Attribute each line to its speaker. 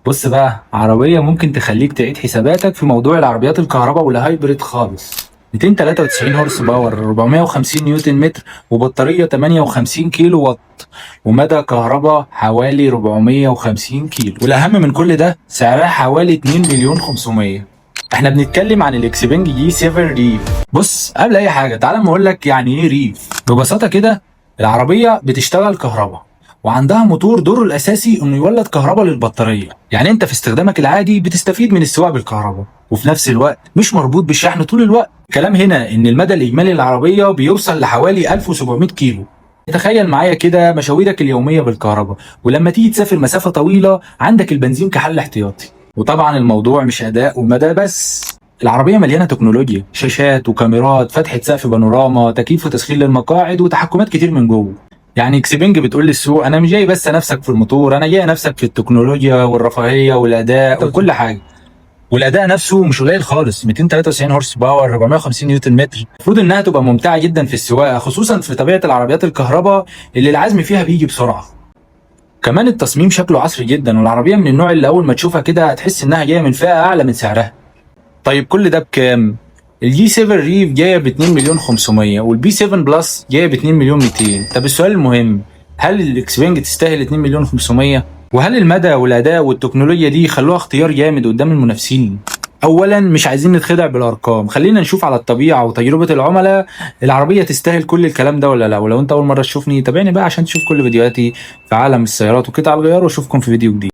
Speaker 1: بص بقى، عربية ممكن تخليك تعيد حساباتك في موضوع العربيات الكهرباء والهايبريد خالص. 293 هورس باور، 450 نيوتن متر، وبطارية 58 كيلو واط، ومدى كهرباء حوالي 450 كيلو. والأهم من كل ده سعرها حوالي 2 مليون 500. احنا بنتكلم عن الاكسبنج جي 7 ريف. بص، قبل اي حاجة تعال اما اقول لك يعني ايه ريف. ببساطة كده، العربية بتشتغل كهرباء وعندها موتور دوره الاساسي انه يولد كهرباء للبطاريه. يعني انت في استخدامك العادي بتستفيد من السواقه بالكهرباء، وفي نفس الوقت مش مربوط بالشحن طول الوقت. الكلام هنا ان المدى الاجمالي للعربيه بيوصل لحوالي 1700 كيلو. تخيل معايا كده مشاويرك اليوميه بالكهرباء، ولما تيجي تسافر مسافه طويله عندك البنزين كحل احتياطي. وطبعا الموضوع مش اداء ومدى بس، العربية مليانة تكنولوجيا، شاشات وكاميرات، فتحة سقف بانوراما، تكييف وتسخين للمقاعد، وتحكمات كتير من جوه. يعني اكسبنج بتقول للسوق انا مش جاي بس انافسك في الموتور، انا جاي انافسك في التكنولوجيا والرفاهيه والاداء وكل حاجه. والاداء نفسه مش قليل خالص، 293 هورس باور، 450 نيوتن متر. المفروض انها تبقى ممتعه جدا في السواقه، خصوصا في طبيعه العربيات الكهرباء اللي العزم فيها بيجي بسرعه. كمان التصميم شكله عصري جدا، والعربيه من النوع اللي اول ما تشوفها كده هتحس انها جايه من فئه اعلى من سعرها. طيب كل ده بكام؟ الجي 7 ريف جايه ب 2 مليون 500، والبي 7 بلس جايه ب 2 مليون 200. طب السؤال المهم، هل الاكسبنج تستاهل 2 مليون 500؟ وهل المدى والاداء والتكنولوجيا دي خلوها اختيار جامد قدام المنافسين؟ اولا مش عايزين نتخدع بالارقام، خلينا نشوف على الطبيعه وتجربه العملاء العربيه تستاهل كل الكلام ده ولا لا. ولو انت اول مره تشوفني تابعني بقى عشان تشوف كل فيديوهاتي في عالم السيارات وقطع الغيار، واشوفكم في فيديو جديد.